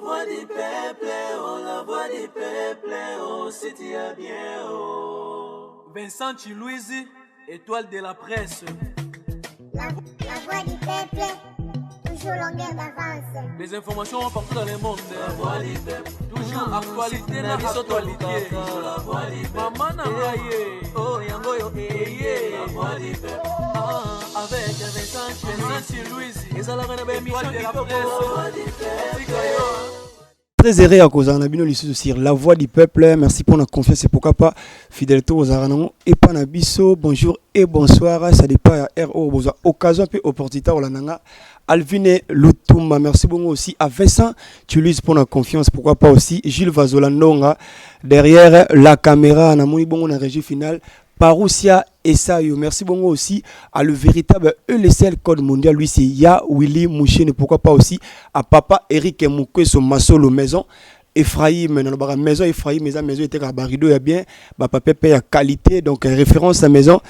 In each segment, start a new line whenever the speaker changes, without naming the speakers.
voix du peuple, oh, la voix du peuple, oh, si tu as bien, oh. Vincent Chilouise, étoile de la presse.
La voix du peuple, toujours longueur d'avance.
Les informations partout dans le monde. La voix du peuple, toujours actualité na actualité. La voix du peuple, maman Nangaye, oh yango yo la voix du peuple. Avec Vincent Chilouise, ils ont la émission de la presse.
Très heureux à cause de la sur la voix du peuple. Merci pour la confiance et pourquoi pas fidélité aux Aranons et Panabiso. Bonjour et bonsoir. Ça dépend à RO. Vous avez occasion et opportunité au Lananga. Alvine Lutumba. Merci beaucoup aussi à Vincent. Tu lui pour la confiance. Pourquoi pas aussi Gilles Vazolandonga derrière la caméra. Namoni bon la régie finale. Parousia Esayo. Merci beaucoup aussi à le véritable ELCL Code Mondial. Lui, c'est Ya Willy Mouchine. Pourquoi pas aussi à Papa Eric Moukweso Masolo Maison. Ephraim, dans la maison Ephraim, maison était à Barido, il y a bien, papa Pepe, il y a qualité, donc référence à maison.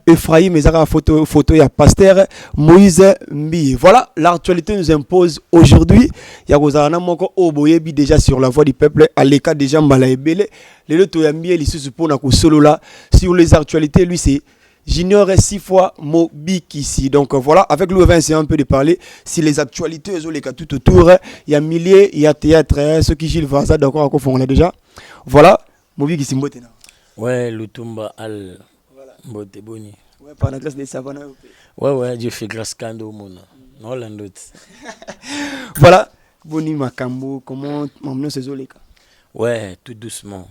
Ephraim, il y a photo, il y a Pasteur Moïse Mbi. Voilà, l'actualité nous impose aujourd'hui. Il y a Rosana Moko Oboyebi déjà sur la voix du peuple, à l'écart déjà Mbalaebele. Les deux Toyambi, ils se supposent qu'on solo là. Sur les actualités, lui, c'est Junior 6 fois Mobik ici. Donc voilà, avec le 20, c'est un peu de parler. Si les actualités, les cas tout autour, il y a milliers, il y a théâtre, ceux qui Gilles Vaza, d'accord, on a déjà. Voilà, Mobik ici, Mbotena.
Ouais, Lutumba Al. Voilà. Mbote Boni.
Ouais, par la grâce des savants.
Ouais, Dieu fait grâce Kando Mona. Non, l'andote.
Voilà, Boni Makambo, comment m'emmener ces les cas.
Ouais, tout doucement.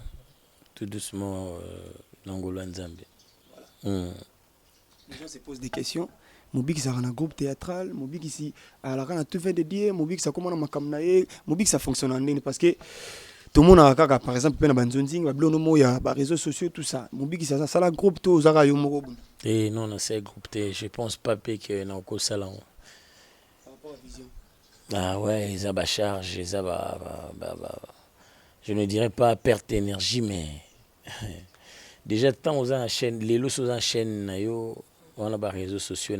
Tout doucement, Nangolo Nzambe.
Les gens se posent des questions. Mobik ça a un groupe théâtral, Mobik ici à la rana tout fait de dire, Mobik ça comment on makamnae, Mobik ça fonctionne en ligne parce que tout le monde a par exemple ben banzonzing, ba blono il y a réseaux sociaux tout ça. Mobik ça la groupe tout zara yo moko.
Et non, c'est groupe je pense pas que na ko salon.
Par rapport à vision.
Ah ouais, ils ont charge, ils ont je ne dirais pas perte d'énergie mais déjà tant aux chaîne les lots aux chaîne on a des réseaux sociaux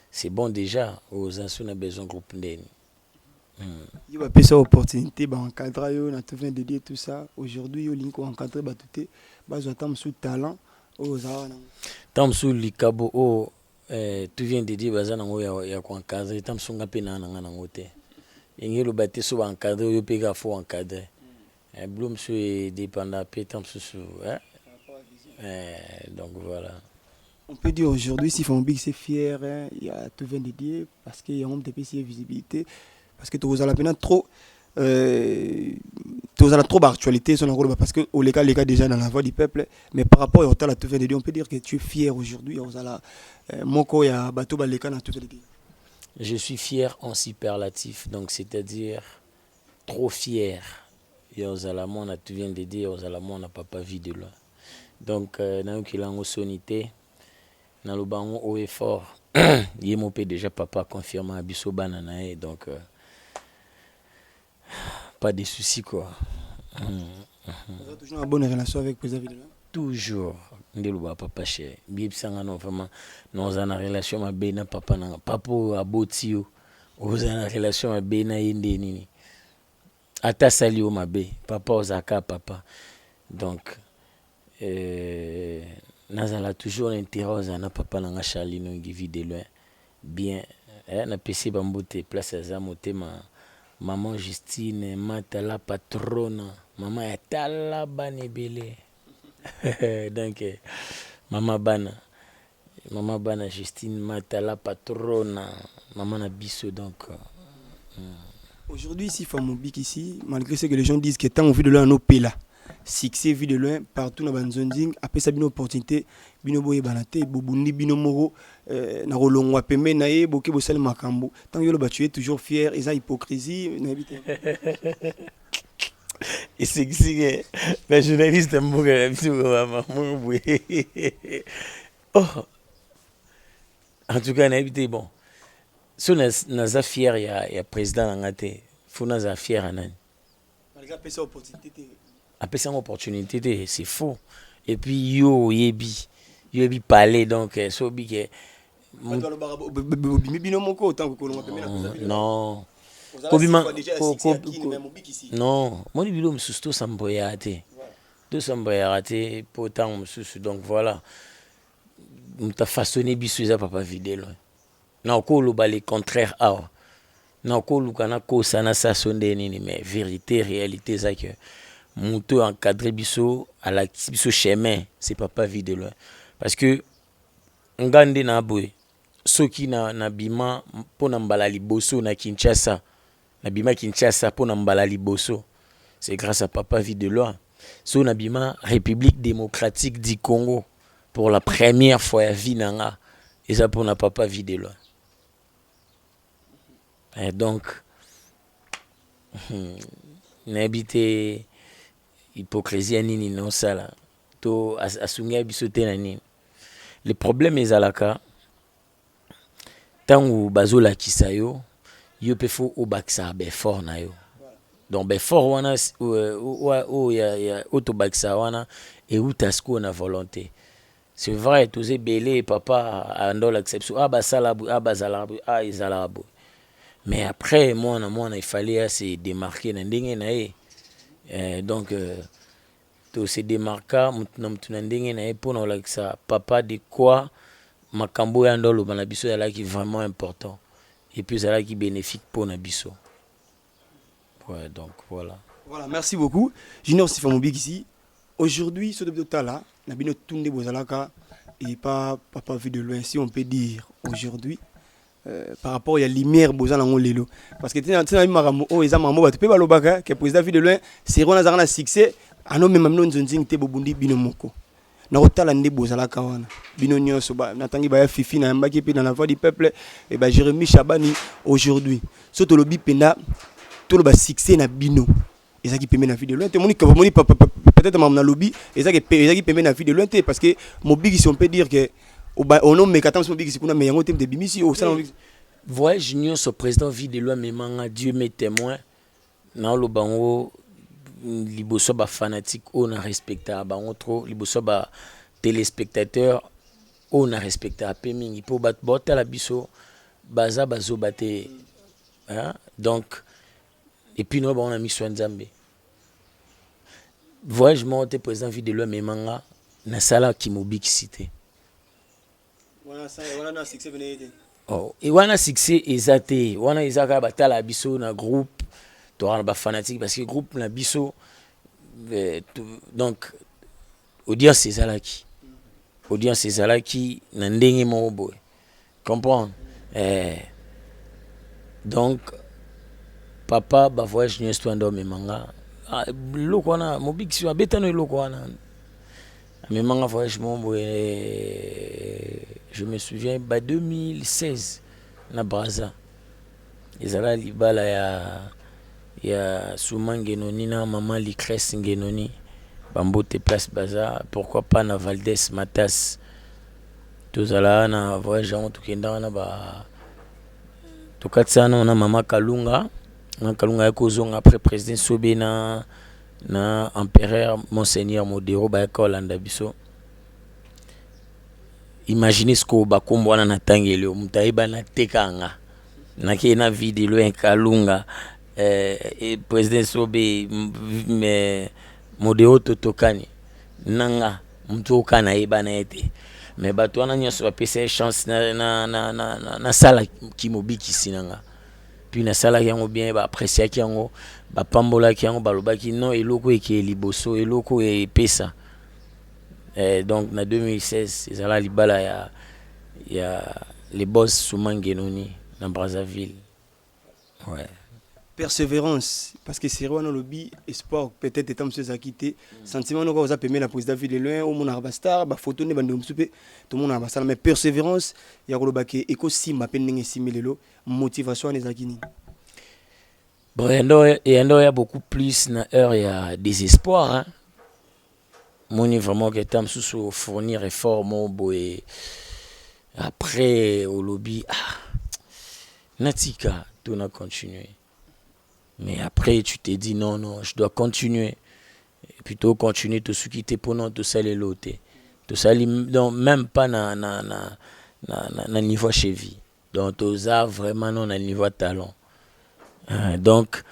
c'est bon déjà aux uns on a besoin groupe ndeni
il va passer opportunité ba encadrer yo na tout vient de dire tout ça aujourd'hui yo link encadrer ba tout ba j'attends sous talent aux zana
tam sous likabo tu viens de dire bazana ngo ya ko encadrer tam sunga pena na ngana ngote ingelo baté so encadrer yo pega faut encadrer Bloom sur dépendant pétam sous donc voilà.
On peut dire aujourd'hui si Fambik c'est fier, il y a tout vient de dire parce qu'il y a un petit peu de visibilité parce que tu as la peine trop tu as trop d'actualité sur le parce que les gars déjà dans la voix du peuple mais par rapport à tout vient de dire on peut dire que tu es fier aujourd'hui aux ala moko ya bateau baleka na tout vient de dire.
Je suis fier en superlatif donc c'est-à-dire trop fier. Aux alamons tu viens de dire aux alamons n'a pas vu de loin. Donc dans qui langue sonité dans le banc au effort il m'a déjà papa confirmé à biso banana donc pas de soucis quoi.
Vous avez toujours une bonne relation avec président Videla?
Toujours ndeluba papa cher bibsanga non vraiment nous en relation ma bena papa na papa abotio aux en relation ma bena yende nini ata sali o mabe papa ozaka papa donc nazala toujours intérêt na papa na Charlie no ngivi de loin bien na PC bambote place za motema maman Justine mata la patrona maman ya tala banebele donc maman bana Justine mata la patrona maman na biso donc
Aujourd'hui, si Famobik ici, malgré ce que les gens disent que tant on vit de loin, nos pays là, succès vu de loin, partout dans Banzonding, après ça, une opportunité, bino boye banate, bobundi, bino moro, na rolongo apeme nae, boke bosale makambo. Tant que le tu es toujours fier, et ça hypocrisie, n'habite.
Et c'est que les journalistes oh, en tout cas, n'habite bon. Si on est fier, il y a président Angate, il faut nous être fier.
Malgré cette opportunité.
Après cette opportunité, c'est faux. Et puis, yebi parler, donc, so big.
Non.
Non, moi, je suis tout samboyate. Tout samboyate pour tant donc voilà. M'ta façonné bisuiza papa vidéo. Na ko lo ba le contraire a. Na ko lu kana ko sana sa sonde nini mais vérité réalité ça que muto encadré biso à la biso chemin c'est papa vidéo. Parce que ngande na boy soki na bima pona mbala liboso na Kinshasa. Na bima Kinshasa pona mbala liboso. C'est grâce à papa vidéo. So na bima République démocratique du Congo. Pour la première fois à vie nanga et ça pour na papa vidéo et donc n'habite hypocrisie nini non ça là to asunga bisoté na nini le problème est alaka tangu bazola kisayo yo pe fo obaksa be fort na yo donc be fort wana o ya autobaksa wana et utasko na volonté. C'est vrai, tous ces belés, papa, en l'exception, ah bah salabu, ah bah zalabu, ah izalabu. Mais après, moi, il fallait se démarquer dans le donc, tous ces démarquants, pour nous ça, papa de quoi, ma cambo en dolo, ma biso est là qui est vraiment important. Et puis c'est là qui bénéfique pour Nabiso. Ouais, donc voilà.
Voilà, merci beaucoup. Junior Sifamobik ici. Aujourd'hui, ce docteur là, Nabino Tunde Bozalaka et pas papa vu de loin, si on peut dire aujourd'hui, par rapport à la lumière Bozalango Lelo. Parce que tu as maramo, oh, ils ont maramo, tu peux pas le bac, que président vu de loin, c'est Rona Zarana succès, à nos mêmes non zonzing te bobundi binomoko. Na otala nde Bozalaka wana. Bino nyonso ba, natangi ba fifi na mbaki pe dans la voix du peuple, et ben Jérémy Chabani aujourd'hui. Soto lobi penda, tout le bas succès na bino. Et ça qui permet la vie de loin, peut-être même dans le lobby, et ça qui permet la vie de loin, parce que mon big, si on peut dire que au nom de mes 14 big, c'est qu'on a meilleur thème de Bimisi au salon.
Voyez, Junior, ce président vie de loin, mais manga Dieu mes témoins, dans le bango, liboso ba fanatique, on a respecté à bango trop, liboso ba téléspectateur, on a respecté à Peming, il faut battre la biso, baza bazo baté, donc. Et puis nous on a mis soin Nzambe. Voyage monté président vidéo mais manga na sala qui mobiki cité.
Voilà ça na succès venait.
Oh, et wana succès ezate, wana ezaka batala biso na groupe, to ba fanatique parce que groupe na biso donc audience ezalaki. Audience ezalaki na ndenge mo boy. Comprendre donc papa ba voyage ni histoire ndo memanga loko wana mobik si abetano loko wana memanga voyage mon je me souviens ba 2016 na Braza ezala libala ya Soumange noni na maman Licresse ngenoni bambote place baza pourquoi pas na Valdez Matas tozala na voyage en tout kenda na ba tokatsana na maman Kalunga Kalunga Kozong après président Sobé na empereur Monseigneur Modero ba Kolanda biso. Imaginez ce que bakombo wana na tangelo mutaiba na tekanga. Na ki na vidéo en Kalunga et président Sobé mais Modero totokani nanga mtu kana iba na ete. Mais bato wana nyoso ba pesa chance na sala kimobiki sinanga. Puis na sala yango bien ba apprécier yango ba pambola yango ba lobaki non eloko eke liboso eloko e pesa donc na 2016 ezala libala ya les boss Soumange noni na Brazzaville. Ouais.
Persévérance parce que c'est vraiment le lobby espoir peut-être étant monsieur Zakité sentiment nous a permis la président ville loin au mon arbastar ba photo ne bandum souper tout le monde arbastar mais persévérance ya ko lobaki eko simba pendenge similelo motivation les akini
bon yendo ya beaucoup plus na heure ya désespoir hein moni vraiment que tam sous fournir effort mon boy après au lobby natika tout na continuer. Mais après, tu te dis non, je dois continuer. Et plutôt continuer tout ce qui était pour nous, tout ça les loter. Tout ça, donc même pas na niveau cheville. Donc tout ça vraiment non à niveau talent. Donc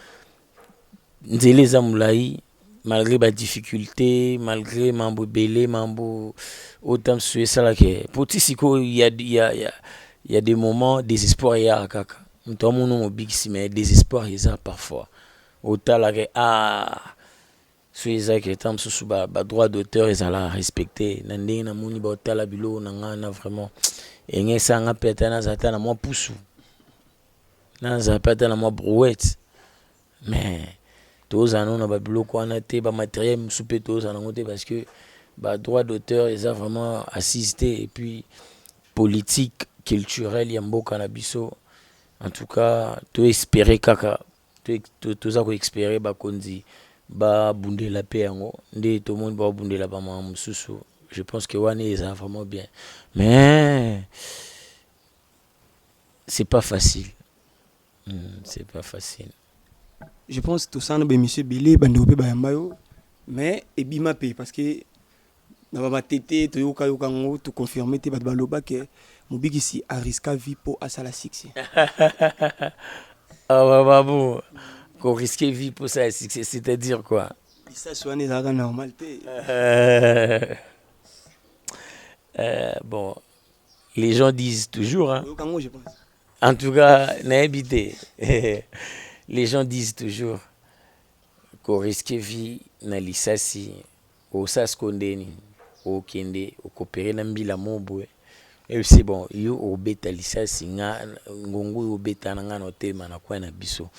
nzela eza molai malgré ba difficulté, malgré mambo belé, mambo autant sué ça là que petit siko il y a des moments désespoir ya kaka. Mto mono mo big si mais désespoir ça parfois. Autant là que sué ça que tam sous ba droit d'auteur ils alla respecter. Nandé na moni ba otala bilo na ngana vraiment. Enge sanga peta na zata na moi poussou. Na za peta na moi brouette. Mais tous en ont biloko wana te ba matériel soupé tous en ont parce que ba droit d'auteur ils ont vraiment assisté et puis politique culturelle yambo canabiso en tout cas to espérer kaka to za ko espérer ba konzi ba bundela pe yango ndé tout monde ba bundela ba mususu je pense que wana ils ont vraiment bien mais c'est pas facile c'est pas facile.
Je pense que tout ça, monsieur Billy, Bandope Bayambayo, mais et bima pay parce que dans ma tête, tu yoka yokango, tu confirmes tes baloba que mon big ici a risqué vie pour à la six.
Ah bah bon, qu'on risquait vie pour ça, c'est-à-dire quoi?
Ça soit des argent normal.
Bon, les gens disent toujours, hein.
Yokango, je pense.
En tout cas, n'habité. Les gens disent toujours qu'on risque vie na lisasi au saskondeni au kende au coopérer na mbila mobwe et c'est bon yo au beta lisasi nga ngongo au beta nga no tema na kwa na biso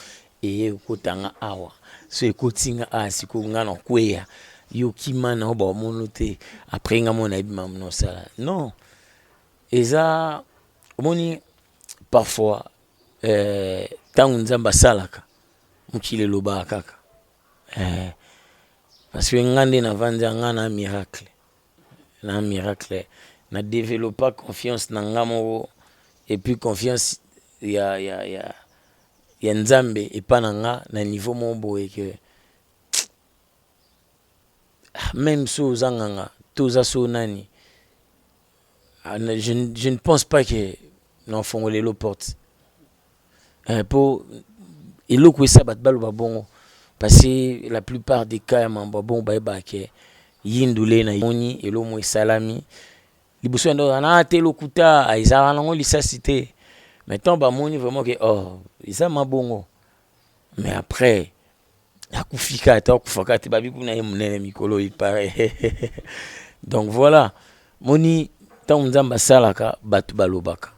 et ko tanga awa so ekotinga asiko nga no kweya yo kimana oba monote après nga mona bima no sala non eza omoni parfois tangu nzamba salaka mukile loba kaka parce que ngande na vanja ngana miracle na développer confiance na ngamo et puis confiance ya nzambe et pas na niveau mombo et que même so zanganga toza so nani je ne pense pas que n'enfant les portes pour et l'eau que ça bat balo bon parce que la plupart des cas mamba bon ba ke yindule na yoni et l'eau mo salami libuso ndo na te lokuta aizara nango lisasité maintenant ba moni vraiment que oh isa mabongo mais après akufika ta kufaka te babi kuna yemunene mikolo il paraît donc voilà moni tant nzamba salaka batu balobaka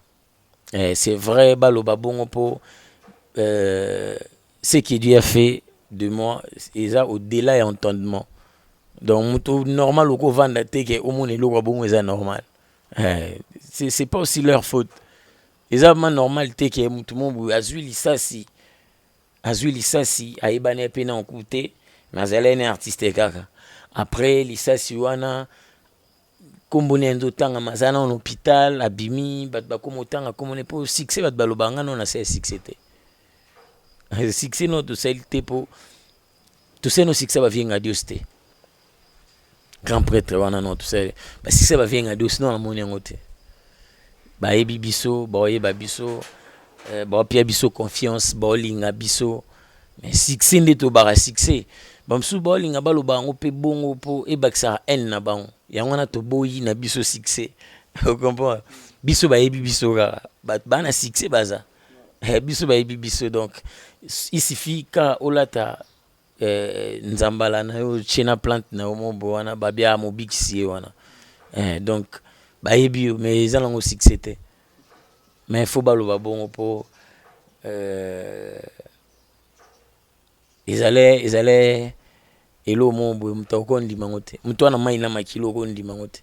c'est vrai baloba bongo pour ce que Dieu a fait de moi, et ça au-delà et entendement. Donc, normal au vendre que au monde est bon, c'est normal. C'est pas aussi leur faute. Et ça normal te que tout le monde azuli sasi aibane pena en côté, mais elle est artiste kaka. Après lisasi wana kombone ndo tanga mazana en hôpital abimi bat ba komo tanga comme on est pas succès bat balobanga non na c'est succès. Succès notre celle pour tout ça nos succès va venir à Dieu c'était grand prêtre wana non tout ça bah si ça va venir à Dieu sinon la monnaie ngote ba ebi biso ba yeba biso ba pia biso confiance ba linga biso mais succès ndeto bara succès ba msu ba linga ba lo ba ngo pe bongo po e baksa en na bango yango na to boyi na biso succès vous comprenez biso ba ebi biso ga ba na succès baza biso ba ebi biso donc il suffit ka olata nzambala na yo chena plante na ombo wana babia mo bixi wana donc ba ebi mais ils ont succès mais il faut baloba bongo po ils allaient elo mombo mutoko ndima ngote mutu na mai na makilo ko ndima ngote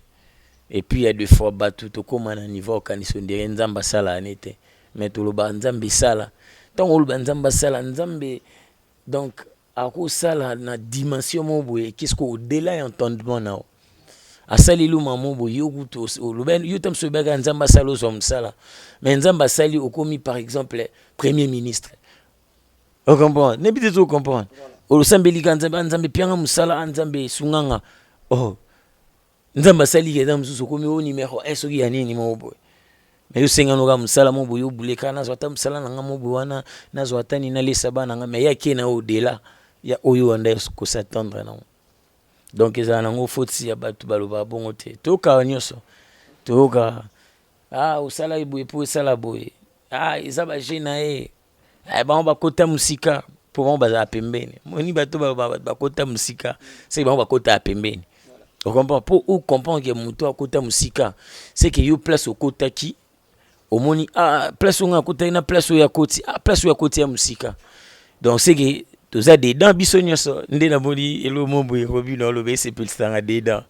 et puis il y a deux fois batu to koma na niveau kaniso ndire nzamba sala anete mais to loba nzambe sala tant on loba nzamba sala nzambe donc à cause sala na dimension mombo qu'est-ce qu'au delà entendement na asali lu mamombo yokuto loben yotam so baga nzamba sala zo msala mais nzamba sali okomi par exemple premier ministre on comprend n'habite tout comprendre o sambeli kanzamba nzambe pianga musala nzambe sunganga oh nzamba sali ke dam so komi au numéro 1 soki ya nini mombo mais yo senga no ga musala mo boyo buleka na zwata musala na ngamo buwana na zwata ni na lesa bana nga mais ya kena au delà ya oyo anda ko s'attendre na donc ils en ont foti ya batu baloba bongo te toka nyoso toka usala ibu pour sala boy isa ba jena ba ba kota musika pour ba za pembeni moni bato ba kota musika c'est ba kota pembeni on comprend pour ou comprendre que muto akota musika c'est que yo place au kota ki au moni place on akota ina place ya koti place ya koti ya musika donc c'est que tous a des dents biso nyoso nde na moni elo mombo e robi no lo be c'est plus tanga des dents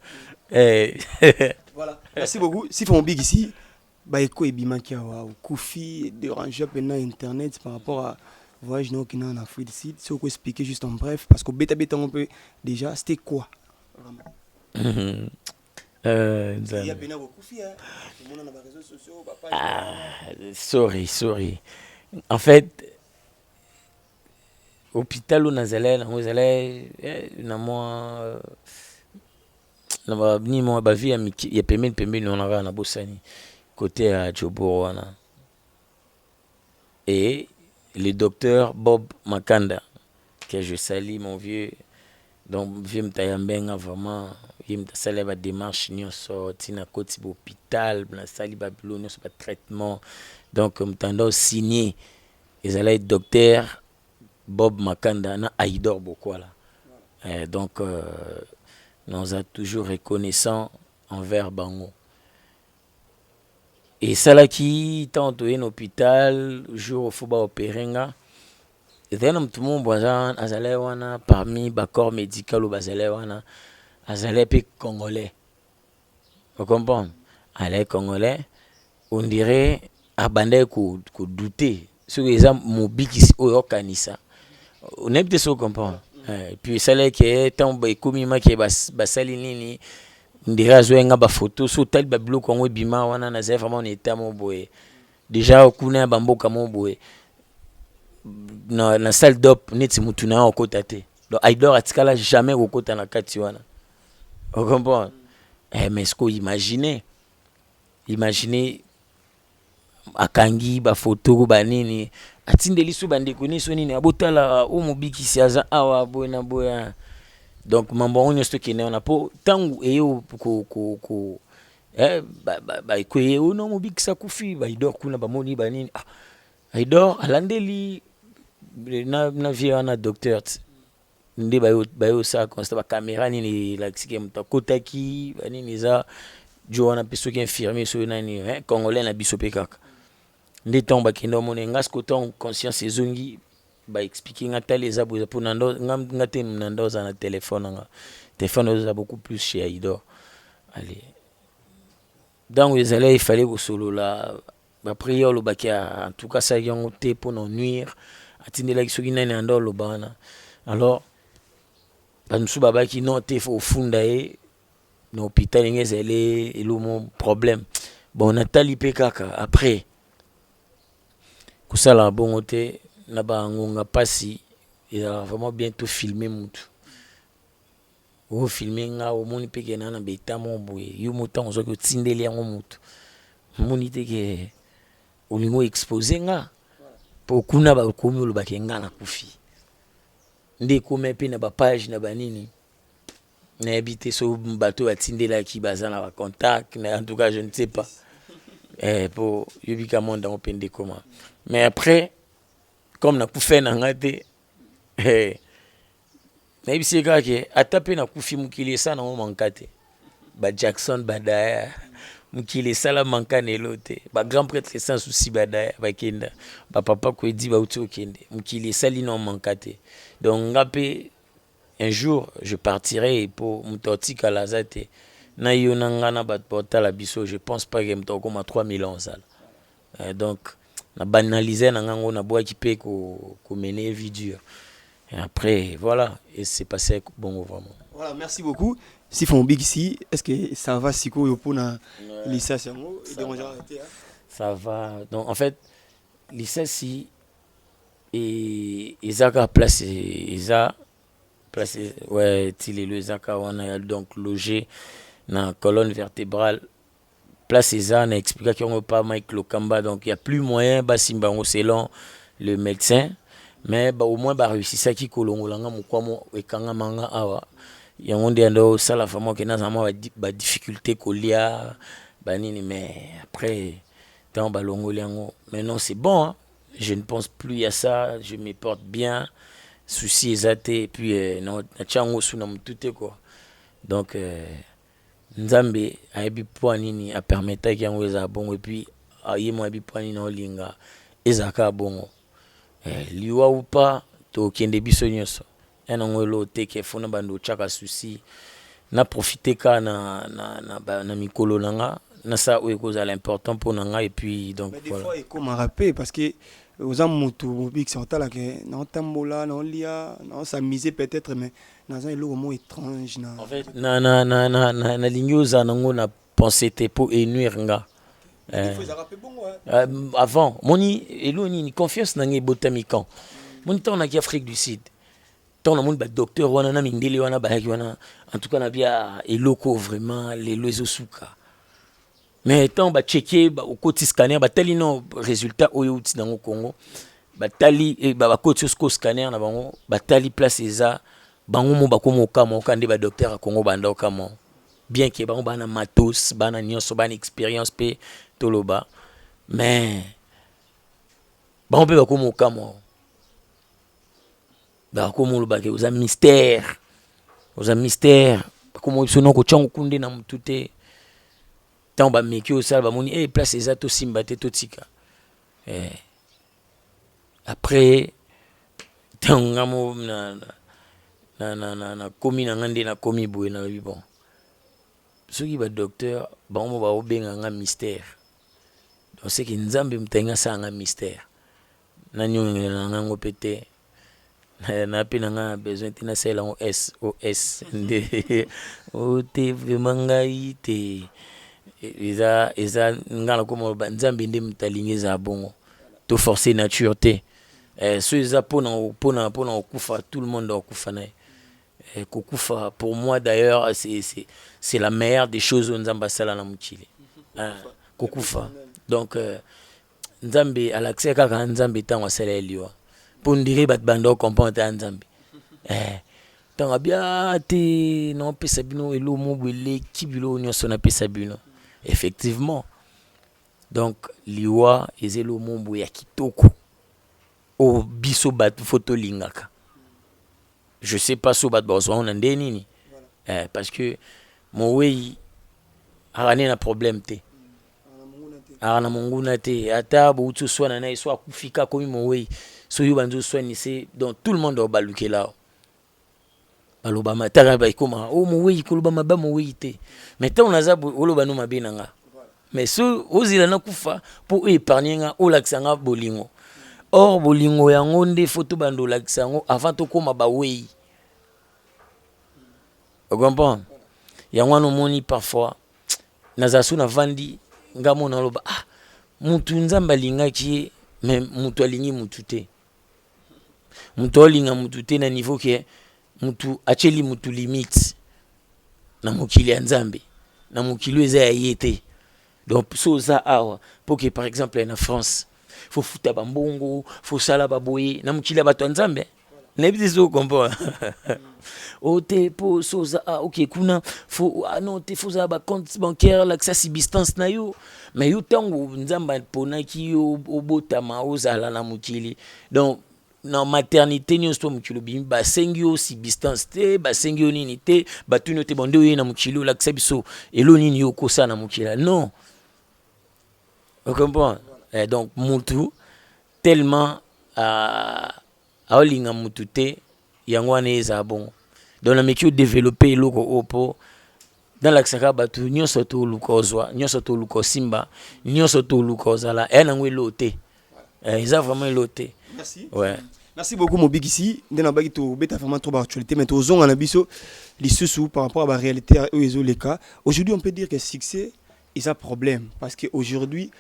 voilà merci beaucoup si font big ici bah eko ebima ki awa kufi déranger pendant internet par rapport à voyage non qui en Afrique du Sud si on peut expliquer juste en bref parce que bêta on peut déjà c'était quoi
il
y a bien kufi hein tout le monde dans les réseaux sociaux
sorry en fait hôpital où nazalé na moi na ba ni mo ba vie ya pembeni on a na bosani côté à Djobowana et le docteur Bob Makanda que je salue mon vieux donc vieux mtayambenga vraiment il me salue ba démarche nyonso tina côté hôpital na sali Babylone sur traitement donc mtando signé ils allaient docteur Bob Makanda na Aïdor Bokwala donc nous sommes toujours reconnaissants envers Bango. Et ça là qui tant un hôpital jour au football opérenga et then tout le monde bazan azale wana parmi ba corps médical ou bazale wana azale pe congolais. Vous comprenez? Allez congolais on dirait abandé ko douter sur les gens mobile ici au kanisa. On est peut-être comprendre. Puis ça là qui est tant ba komi ma qui basali nini ndira zoenga ba photo so tel ba bloc kongo bima wana na zef vraiment on était mo boye déjà okuna bamboka mo boye na salle d'op neti mutu na okota te donc Aïdor atikala jamais okota na kati wana on comprend mais ce qu'on imaginez akangi ba photo ba nini atindeli so bande koni so nini abotala o mobiki si aza awa boye na boya donc mambo on est stocké on a pas tangu eyo ko ba ko eyo no mobiki sa kufi ba Aïdor kuna ba moni ba nini Aïdor alandeli na via na docteur nde ba yo sa constat ba caméra nini la tsike mta kotaki ba nini za Joana peso ki infirmier so nani congolais na biso pekaka nde tomba kendo mone ngasko ton conscience ezongi ba expliquer ngata les abos pour nando ngate nando za na téléphone za beaucoup plus chez Aïdor allez donc les allez il fallait au solo là ba prière le bakia en tout cas ça yon te pour non nuire atindela kisoki nani ando lo bana alors ba nsu baba ki non te au funda e no hôpital ngezele et le mon problème bon Nathalie pekaka après kusala bon te na ba ngonga pasi il a vraiment bientôt filmé mutu o filmé nga o moni peke na beta mon boye yo muta onzo ko tindeli yango mutu moni te ke o lingo exposer nga pour kuna ba komi lo bakenga na kufi nde ko mepe na ba page na banini na habité so bateau atindela ki bazana ba contact mais en tout cas je ne sais pas pour yobika monde on pende comment mais après comme na kufa na ngate na ibisi kake atape na kufi mukili sana mo mankate ba Jackson badaya mukili sala mankane lote ba grand prêtre sans souci badaya ba kenda ba papa ko di ba uti okende mukili sali no mankate donc ngape un jour je partirai pour mutoti kalazate na yo nangana ba portala biso je pense pas que mtoko ma 3000 ans ça donc na banaliser na ngango na bois qui peut ko mener vie dure et après voilà et c'est passé bon vraiment
voilà merci beaucoup si font big ici est-ce que ça va siko yo pona licence yango et déranger arrêter
ça va donc en fait licence et Isaka place ouais til le Isaka on a donc logé na colonne vertébrale place eza na expliquer qu'on pas Mike Lokamba, donc il y a plus moyen basimba selon le médecin, mais au moins ba réussi ça qui kolongolanga mukwamo ekanga manga awa yango nde ando sala famo ke na zama ba difficulté kolia banini, mais après tant balongoli yango maintenant c'est bon, hein? Je ne pense plus à ça, je me porte bien, souci ezate, et puis na chango suna mutute quoi, donc Nzambe ayebi po nini a permettre ki yango eza bongo, et puis ayemo ayebi po nini olinga ezaka bongo, liwa ou pas to kende biso nyonso enango lo te ke fona bando chaka souci na profiter ka na mikolo nanga na ça ou kozala important pour nanga, et puis donc
mais
voilà.
Des fois il comme rappeler parce que aux amoto big sorta là que non tambola non lia non s'amuser peut-être, mais dans un lot mot étrange na
En fait na lingioza nango na penser te pour énuire nga.
il faut rappeler bon
Avant moni eloni ni confiance na ngai botami kan moni tant na Afrique du Sud tant na moni ba docteur wana na mindele wana ba yaki wana, en tout cas na bia eloko vraiment les loezosuka, mais tant ba checker ba au côté scanner ba tali no résultat oyo uti nango Congo ba tali ba côté scanner na bango ba tali place eza bango mo bakomo kama okande ba docteur a Congo banda okama, bien que bango bana matos bana nyonso bana expérience pe toloba, mais bango pe bakomo kama bakomo lo bake oza mystère bakomo biso noko chango kunde na mutute tant ba meki osala bamoni place eza to simba te to tika, après tant ngamo na komi na ngande na komi boye na bi bon soki ba docteur bango ba obenga nga mystère, donc c'est que Nzambe mtenga sa nga mystère na nyonge na ngango pété na pina nga besoin tina sela on SOS nde o te vraiment ngai te eza ngala komo ba Nzambe nde mtalingi za bongo to forcer nature te, so eza pona okufa tout le monde okufa na kokufa. Pour moi d'ailleurs c'est la meilleure des choses Nzamba sala na mukili kokufa, donc Nzambe alaxé kaka Nzambe tango sala eliwa pour ndire bat bando comprendre Nzambe tango bia te non pesa bino elo mobile kibilo nyonso na pesa bino effectivement, donc liwa ezelo mombo ya kitoko o biso bat photo lingaka. Je sais pas si bat bazwa on ande nini, parce que mon way arane na problème te arana monguna te ata bo tu swana na so akufika komi mon way so yo banzo swani c'est donc tout le monde au baluke là baloba matara ba ikoma o mon way koloba maba mon way te, mais tant on aza oloba no mabe nanga, mais so ozila na kufa pour épargner nga o laksanga bolingo. Or bolingo yango nde photo bando laksango avant to koma ba wey. Vous comprenez? Yango no moni parfois nazasu na vandi ngamo na loba mutu Nzamba linga ki, mais mutu alingi mutu te. Mutu alinga mutu te na niveau ke mutu acheli mutu limite na mokili ya Nzambe na mokili eza ya yete. Donc so za awa pour que par exemple en France faut fouta bambongo, faut sala baboye na mukila bato Nzambe na biso kompo o te po soza OK kuna faut non te faut za ba compte bancaire l'accès subsistance na yo, mais yo tango Nzamba pona ki yo obotama ozala na mukili, donc na maternité nyonso mukilo bimi ba sengio subsistance te ba sengio nini te batuno te bondo yo na mukilo l'accès biso elo nini yo kosa na mukila non. Vous comprenez? Donc mutu tellement aolinga mutu te yango wana eza bon, donc na meki développer loko opo dans l'aksaka batu nyonso to lukozwa nyonso to lukosimba nyonso to lukozala nango elote eza vraiment elote.
Merci.
Ouais.
Merci beaucoup Mobigisi. Ndena bagi to beta vraiment trop actualité, mais to zonga na biso lisusu par rapport à la réalité ezo les cas. Aujourd'hui on peut dire que succès est un problème parce que aujourd'hui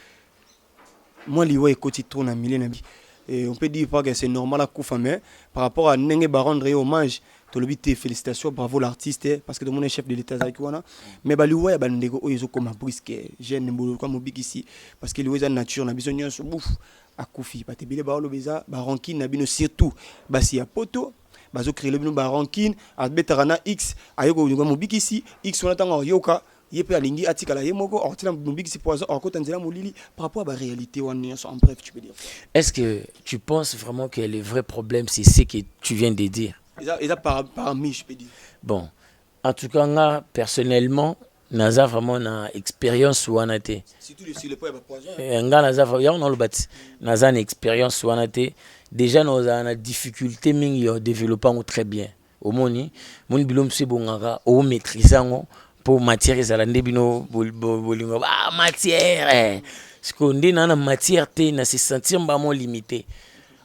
moi liwa ekoti trop na milieu na bi. Et on peut dire pas que c'est normal à Koufa, mais par rapport à Nenge Baron rendre hommage tolobi te félicitations bravo l'artiste parce que tout le monde est chef de l'état zakiwana mais baliwa ya bandeko oyezo comme brisque jeune mbolo comme bikisi parce que liwa nature na biso nyonso bouf akufi batebile ba lobeza ba rankine na bino surtout basi ya poto bazo créer le bino ba rankine abetarana x ayoko ngo bikisi x on attend yoka yepe alingi atikala yemoko ortina bikisi poison okota nzela molili par rapport à la réalité en bref tu peux dire.
Est-ce que tu penses vraiment que le vrai problème c'est ce que tu viens de dire?
Et ça parmi je peux dire.
Bon, en tout cas moi personnellement naza vraiment na expérience wana te.
Surtout le point poison.
Nga naza ya on le bat. Naza na expérience wana te. Déjà nous avons une difficulté mingi yo développer très bien. Au moni, mon bilom se bongaka o maîtriser ngo pour matière ezala ndebino bolingo ah matière ce qu'on dit na matière te na se sentir vraiment limité.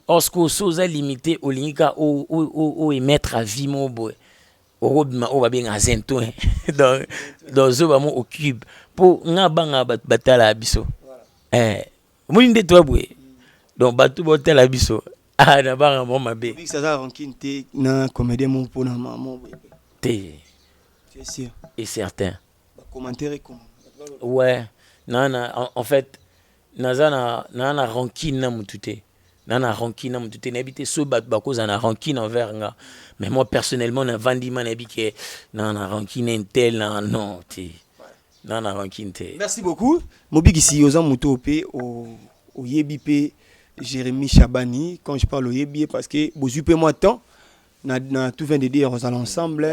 Or ce que soza limité o lingika o émettre à vie mo boy. O ba bien azento dans zo ba mo au cube pour nga banga batala biso. Mulinde toi boy. Donc batu botala biso. Ah na banga mo mabe.
Ça ça rankine te na comédien mon pour na maman.
Te.
C'est sûr.
Et certain.
Commentaire comment?
Ouais. Nana en fait nana rankine na mutute. Nana rankine na mutute n'habite so bat cause na rankine envers nga. Mais moi personnellement na vandi man habite nana rankine intel non te. Nana rankine te.
Merci beaucoup. Mobiki si oza muto pe au yebi pe Jérémy Chabani quand je parle au yebi parce que bozu pe moi temps na tout vient de dire aux ensemble.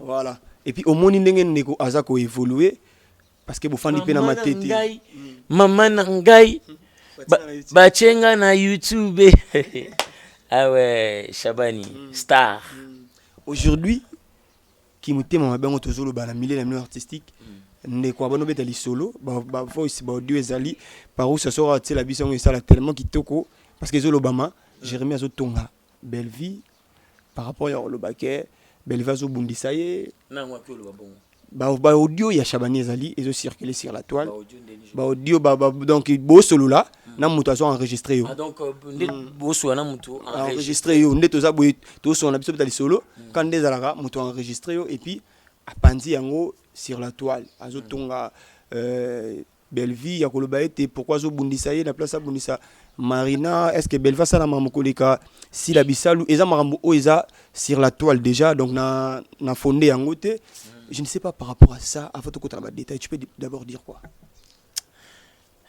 Voilà. Et puis au monde ndenge ndeko azako évoluer parce que bofandi pe na matete
maman ngai ba chenga na YouTube. Ah ouais, Chabani star.
Aujourd'hui qui mutema mabengo tozolo ba na milieu na artistique ndeko abano betali solo ba voice ba audio ezali par où ça sera tu la biso ça tellement kitoko parce que zolo bama Jérémy azotonga belle vie par rapport à le baquet Belvazo Bundisaye ba audio ya Chabani ezali ezo circuler sur la toile ba audio donc bo solo là na muto azo enregistrer yo
donc bo solo na muto
enregistrer yo ndeto za boy to so na biso betali solo quand des alaka muto enregistrer yo et puis apandi yango sur la toile azo tonga Belvi ya koloba ete pourquoi zo Bundisaye la place à Bundisa Marina, est-ce que Belva ça na mamokoleka si la bisalu eza marambo o eza sur la toile déjà donc na fondé en côté je ne sais pas par rapport à ça avant de côté la détail tu peux d'abord dire quoi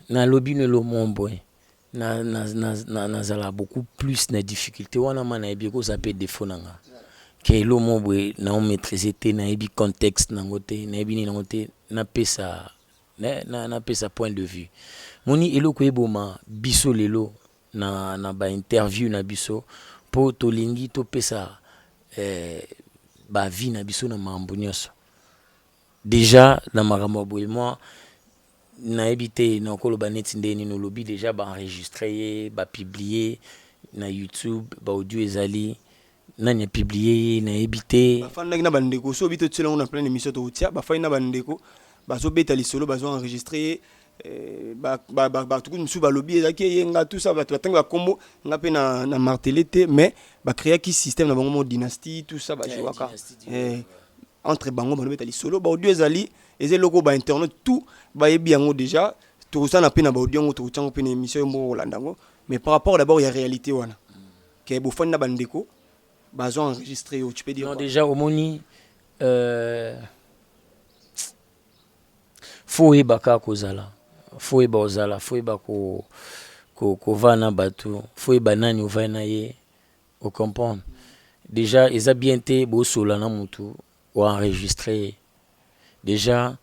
na lobby ne lo mombo na zala beaucoup plus na difficulté wana mana ebi ko ça peut défaut nanga ke lo mombo na on maîtriser te na ebi contexte na ngote na ebi ni ngote na pesa na pesa point de vue moni eloko eboma biso lelo na ba interview na biso po tolingi to pesa ba vie na biso na mambo nyonso déjà na makambo boye moi na ebité na koloba neti ndeni no lobby déjà ba enregistrer ba publier na YouTube ba audio ezali nanya publier na ebité
ba fanda na bandeko so bito tsela on a plein émission to tia ba fanda bandeko ba so beta li solo ba so enregistrer ba tout musu ba lobby ezaki yenga tout ça ba tanga combo nga pe na martelete mais ba créer qui système na bango dynastie tout ça ba jouaka entre bango ba beta li solo ba audio ezali ezé loko ba internet tout ba yebi yango déjà tout ça na pe na ba audio ngo to tanga pe na émission mo Rolandango mais par rapport d'abord il y a réalité wana ke bo fanda bandeko ba zo enregistrer tu peux dire
non déjà au moni faut ebaka kozala faut ebozala faut eba ko vana batu faut eba nani ovana ye au comprendre déjà eza bien te bo sola na mutu ou enregistrer déjà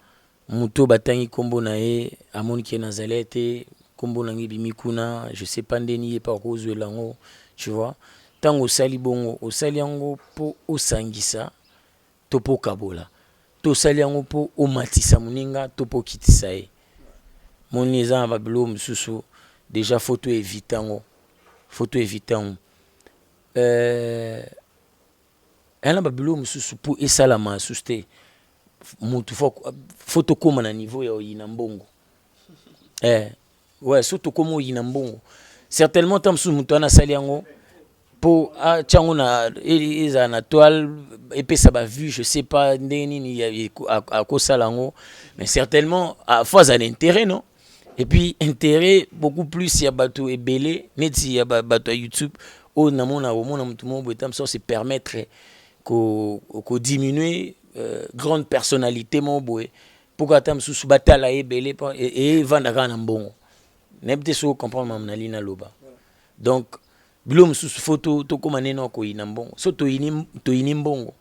mutu batangi kombo na ye amoni ke na zalete kombo na ngibi mikuna je sais pas ndeni ye pa kozwela ngo tu vois tango sali bongo osali yango po osangisa to po kabola to sali yango po omatisa muninga to po kitisa ye moni eza ba bilo mususu déjà photo évitango ela ba bilo mususu po esalama suste mutu photo koma na niveau ya oyina mbongo ouais surtout comme oyina mbongo certainement tam su mutu ana sali yango pour tiango na eza na toile et puis ça va vu je sais pas nini à kosalango mais certainement à fois un intérêt non et puis intérêt beaucoup plus il y a bateau et belé neti il y a bateau YouTube au namona au mona mutu mo botam ça se permettre ko diminuer grande personnalité mo boé pour atam sous batala et belé et vanda kana mbongo nebte so comprendre mamna lina loba donc bilom sous photo to koma neno ko ina mbongo so to ini mbongo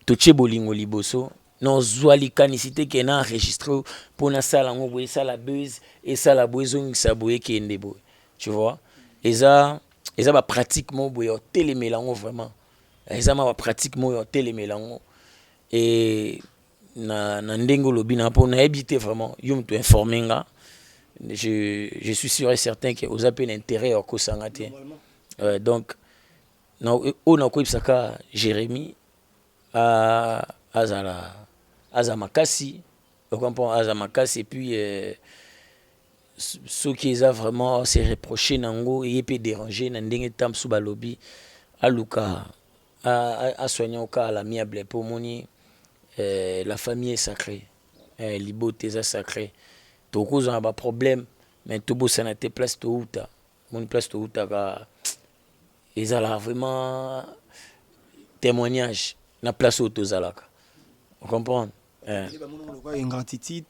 to chebolingo liboso non zwali kanisité ke na enregistré pour na sala ngo boye sala buzz et sala boezong sa boye ke ndebo tu vois et ça ba pratiquement boye télémélango vraiment et ça ma pratiquement télémélango et na ndengo lobi na po na habité vraiment yum to informer nga je suis sûr et certain que aux appels intérêt au kosangate donc on a quoi saka Jérémy à Azamakasi on comprend Azamakasi et puis ceux qui ont vraiment se reproché nango et peut déranger na ndenge tam sous balobi aluka à soigner au cas l'amiable pour moni la famille est sacrée liboté est sacrée to cause un problème mais tout beau ça n'a été place to uta mon place to uta ga ils a vraiment témoignage na place au tozalaka on comprend
une gratitude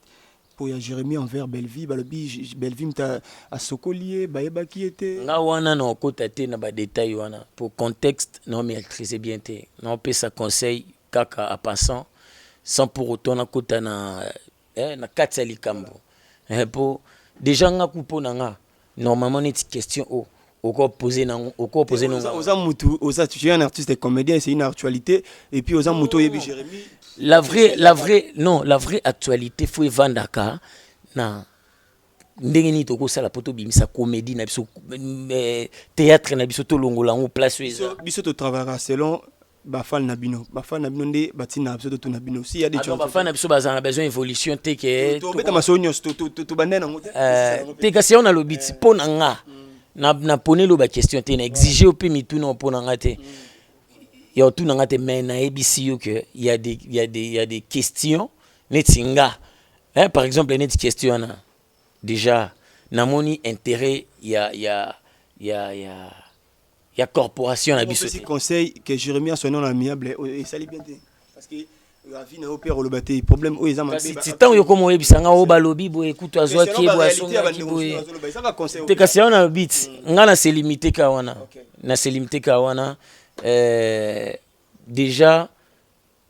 pour Jérémy envers Belleville balobi Belleville ta a sokolier baeba qui était
nga wana na kota te na ba détail wana pour contexte non maîtriser bien te non peut ça conseil kaka à passant sans pour autant na kota na kati likambo pour déjà nga kupo na nga normalement une question au quoi poser non
tu es un artiste et comédien c'est une actualité et puis aux muto yebi Jérémy
la vraie actualité faut vandaka na ndenge ni toko sala poto bimisa comédie na biso théâtre na biso to longola ngo place
biso to travaillera selon bafal nabino nde batina biso to nabino si il y a des choses
bafal na biso bazana besoin évolution te ke
to beta masonyo to bandena ngo
te kasi on a le bit pona nga na poner lo ba question te na exiger au peu mitu na pona nga te ya tout na nga te mais na ebisi yo que il y a des questions netinga par exemple net question na déjà na moni intérêt il y a corporation na biso
c'est conseil que Jérémy a son nom amiable et ça bien parce que la vie na opère le baté problème o ezama
si tant yo comme ebisanga o balobi bo écoute azwa ki bo asonga ki bo te kasi on a bit ngana se limité ka wana na se limité ka wana déjà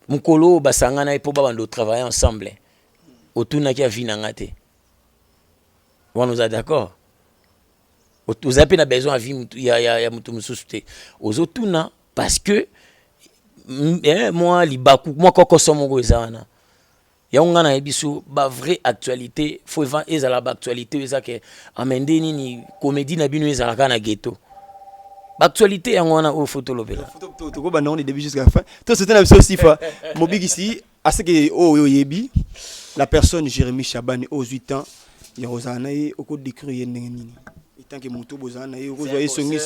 mukolo basanga na epo bando travailler ensemble otuna ki avina ngate on nous a d'accord vous avez besoin de vie il y a mutu mususte ozotuna parce que moi libaku moi koko somongo ezana ya ngana ebiso ba vraie actualité faut vent ezala ba actualité ezake amendeni ni comédie na bino ezala kana ghetto ba actualité ya ngona o photo lobela
photo to ko ba non de début jusqu'à la fin to c'était na biso sifa mobigi ici à ce que o yebi la personne Jérémy Chabane aux 8 ans ya ozana e oko décrire ndenge nini tant que mutu bozana e oko joye songi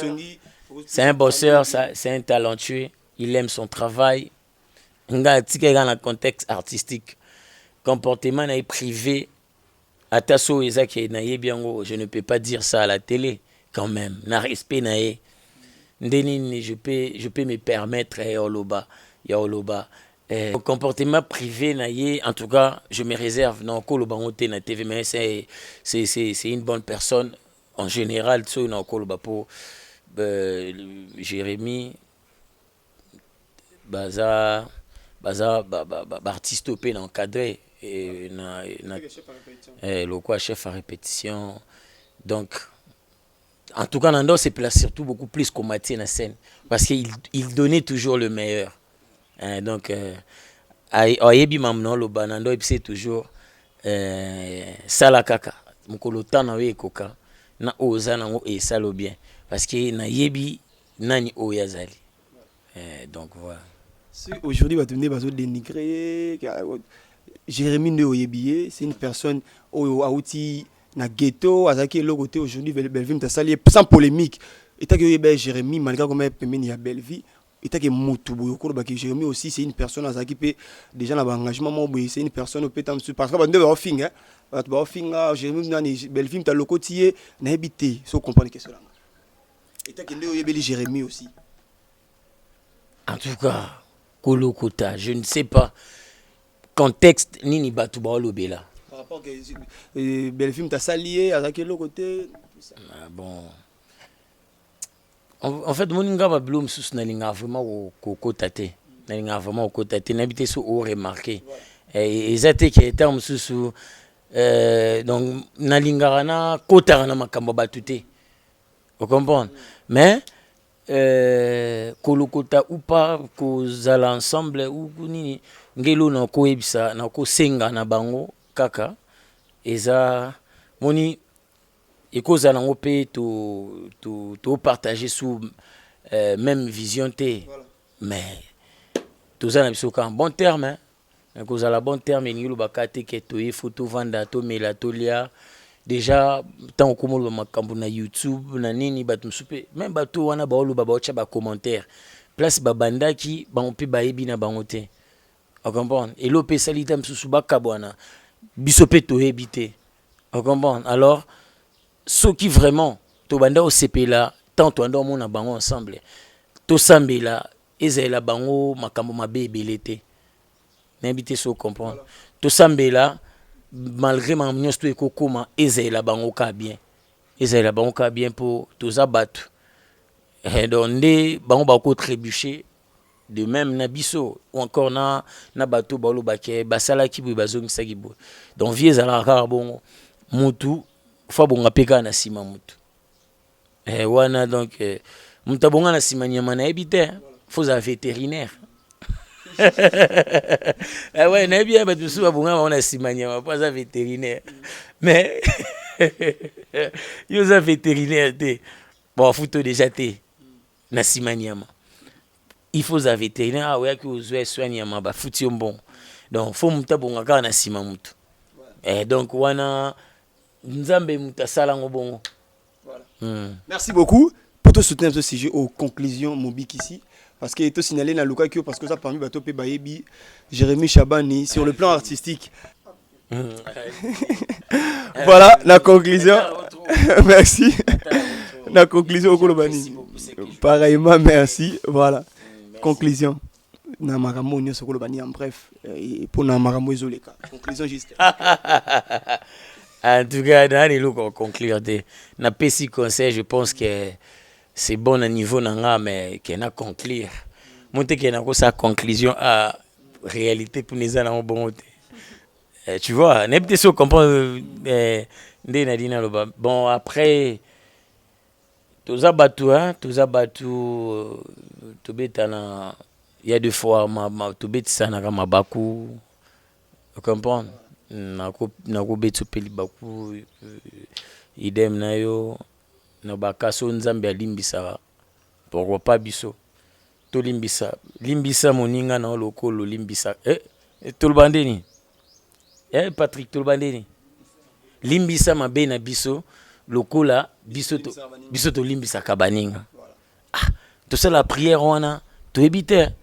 c'est un bosseur c'est un talentueux il aime son travail nga tika dans le contexte artistique comportement na privé ataso ezaki na yebiango je ne peux pas dire ça à la télé quand même na respect na e ndeni je peux me permettre ya oloba comportement privé na ye en tout cas je me réserve non koloba ngote na TV mais c'est une bonne personne en général so na koloba pour Jérémy baza artiste au pays encadré et le quoi chef à répétition donc en tout cas Nando se place surtout beaucoup plus comme Mathieu na scène parce qu'il donnait toujours le meilleur donc ayebi mamno lo banando et c'est toujours sala kaka mukolo tana we koka na ozana ngo e salo bien parce que na yebi nani oyazali donc voilà.
Aujourd'hui, va tenir bazo dénigrer. Jérémy Ndeoyebié, c'est une personne au outil na ghetto, azaki le côté aujourd'hui Belleville t'a sali sans polémique. Et t'as que Jérémy, malgré comme il y a belle vie. Et t'as que Moutoubo, Jérémy aussi, c'est une personne qui peut déjà dans l'engagement, c'est une personne qui peut parce que on va finir, Jérémy, belle vie, t'as le côté, n'a habité, sans comprendre que cela. Et t'as que Jérémy aussi.
En tout cas, Kolokota, je ne sais pas. Contexte, Nini Batouba Lobela.
Par rapport à belle film, t'as salié, à quel côté.
Ah bon. En fait, mon ingaba bloom sous nalinga vraiment au kotate. Nalinga vraiment au kotate. N'habité sous au remarqué. Et zate qui est terme sous donc nalingarana kotarana makamba batute. Vous comprenez? Mais kolokota ou pas kozala ensemble ou nini ngelo na ko ebisa na ko senga na bango kaka eza moni ekozala ngo pe to partager sous même vision te mais tozana biso ka bon terme hein kozala bon terme ngelo bakate ke to e photo vanda to mela to lia déjà tant que moi makambo na YouTube na nini batu msupe même batu wana baolo baba ocha ba commentaire place babanda ki ba on peut ba ebi na bango te on comprend et l'opé salita msusu bakabwana biso pe to ebité on comprend alors ceux qui vraiment to banda o sepela tant to ando mona bango ensemble to sambela ezela bango makambo mabe ebelete na ebité so comprendre to sambela malgré ma mignon sto ekokoma ezela bango ka bien ezela bango ka bien pour tous abattre et donc nde bango ba ko trébucher de même na biso ou encore na bato ba lo baké basala ki bo bazongisa ki bo donc vie ezala ka bongo mutu fa bonga peka na sima mutu wana donc mutu bonga na sima nyama na ebité faut un vétérinaire. Ah ouais, n'a bien pas tout ça pour moi on a simania pas un vétérinaire. Mais yo un vétérinaire té. Bon, photo déjà té. Na simania. Il faut un vétérinaire ah ouais que vous soignez ma ba fouti bon. Donc faut muta bonga ka na sima mutu. Donc wana nzambe muta sala ngobongo. Voilà.
Merci beaucoup pour te soutenir ce sujet aux conclusions Mobik ici. Parce qu'il est signalé dans le cas parce que ça parmi Bato Bayebi, Jérémy Chabani sur le plan artistique. Voilà la conclusion. Merci. La conclusion au Kolobani. Pareillement, merci. Voilà. Conclusion. Na maramo nyo so Kolobani en bref. Pour na maramo isolé. Conclusion juste.
En tout cas, dans les locaux conclure na pesi conseil, je pense que c'est bon à niveau nanga mais qui na conclure monter qui na ko sa conclusion à réalité pour les ana bon tu vois n'importe ce comprendre ndé na dina loba bon après tous abatu to betana il y a deux fois ma to betisa na kama baku tu comprends na ko betu peli baku idem na yo na bakaso nzambe alimbisa pourquoi pas biso to limbisa moninga na lokolo limbisa tolbandeni Patrick tolbandeni limbisa mabe na biso lokola biso to limbisa kabaninga ah to ça la prière wana to ebite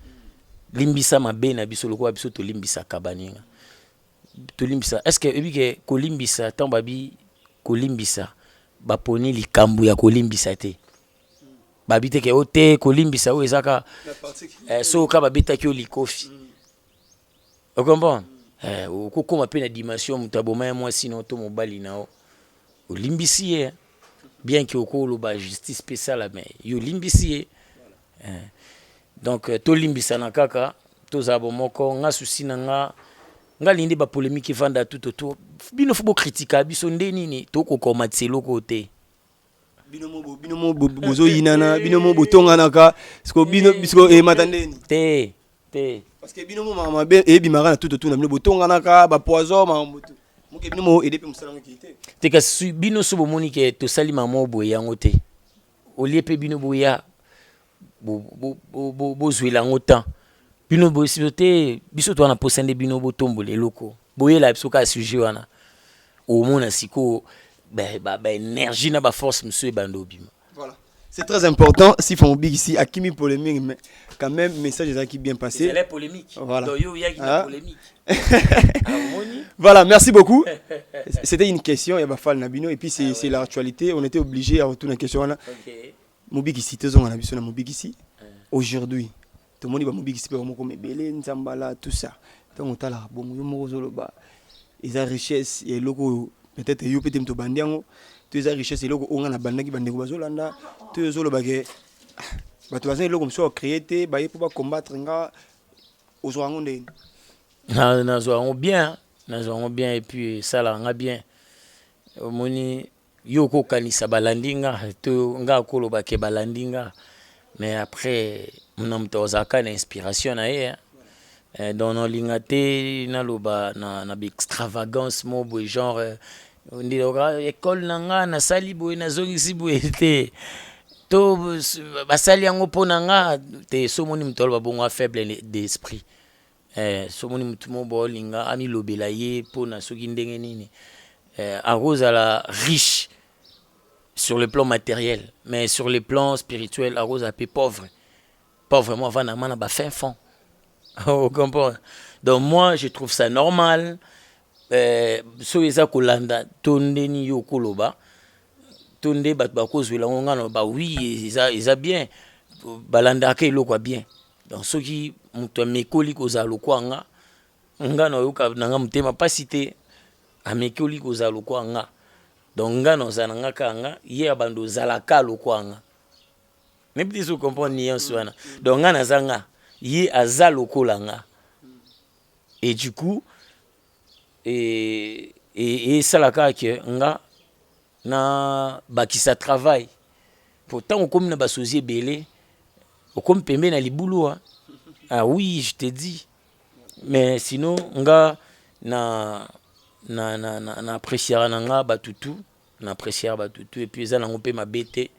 limbisa mabe na biso lokola biso to limbisa kabaninga to limbisa est-ce que ebike ko limbisa tambabi ko limbisa baponi likambu ya kolimbisa te babite ke ote kolimbisa o ezaka so ka babita ki olikofi o comprend okokoma pe na dimension mutaboma moi sinon to mobali nao olimbisi bien que okolo ba justice spéciale mais yo limbisi donc to limbisa na kaka to zabo moko nga susi na nga lindi ba polémique vanda tout autour bino faut critiquer biso ndeni ni to ko komatselo côté
binomo bozo yinana binomo botongana ka sko bino bisko matandeni
te
parce que binomo mama be e bimara tout autour na bino botongana ka ba poison mamutu muke binomo ede pe musala ngikite
te ka bino so bomoni ke to sali mama boye yango te olie pe bino boya bo zwela ngotan bino bo sibote biso to na posende bino bo tombole loko boye la biso ka sujet wana au mona siko ba énergie na ba force monsieur bando bima
voilà C'est très important. Si font big ici, à qui mi polémique, mais quand même, message est qui bien passé.
C'est la polémique.
Voilà.
Donc, il y a une polémique.
Voilà, merci beaucoup. C'était une question, il y a Bafal Nabino, et puis c'est l'actualité. On était obligé à retourner à la question. Mobik ici, tu as vu sur Mobik ici. Aujourd'hui, tout le monde va Mobik ici, comme Belé, Nzambala, tout ça. Donc, on a la bon, ils ont richesse, et logo, peut-être, ils peuvent te bandiango. Tu as richesse, et logo, on a la bande qui bande au Bazolanda. Tu as le bagage. Tu as le comme ça, créé, pour combattre, aux orangs.
Nous avons bien, et puis ça l'a bien. Moni yoko kanisa balandinga, to nga koloba ke balandinga, mais après mon ozaka na inspiration na ye. Dans nos lingate na loba na extravagance mo boy genre ndira école nanga na sali boy na zongisi boy te to basali yango ponanga te somoni mtolo babongo faible d'esprit. Somoni mutumo bolinga ami lobela ye pona soki ndenge nini Arose à la riche sur le plan matériel, mais sur le plan spirituel Arose a peu pauvre moi avant na ba fin fond. Vous comprenez? Donc moi je trouve ça normal. So eza kolanda tonde ni yokoloba tonde bat ba kozwela ngana ba oui ils a bien balanda ke lokwa bien. Donc ceux qui muto mekoli koza lokwanga ngana yoka nanga mutema pasité amekoli koza lokwanga. Donc ngana zananga kanga ye abando zalaka lokwanga. Ne petit vous comprendre nuance wana. Donc ngana zanga ye aza lokolanga. Et du coup et ça la que nga na bakisa travail. Pourtant on comme na basosier belé au comme pembe na libulu. Ah oui, je te dis. Mais sinon nga na apprécier nga batutu, na apprécier batutu et puis ça na ngopé ma bête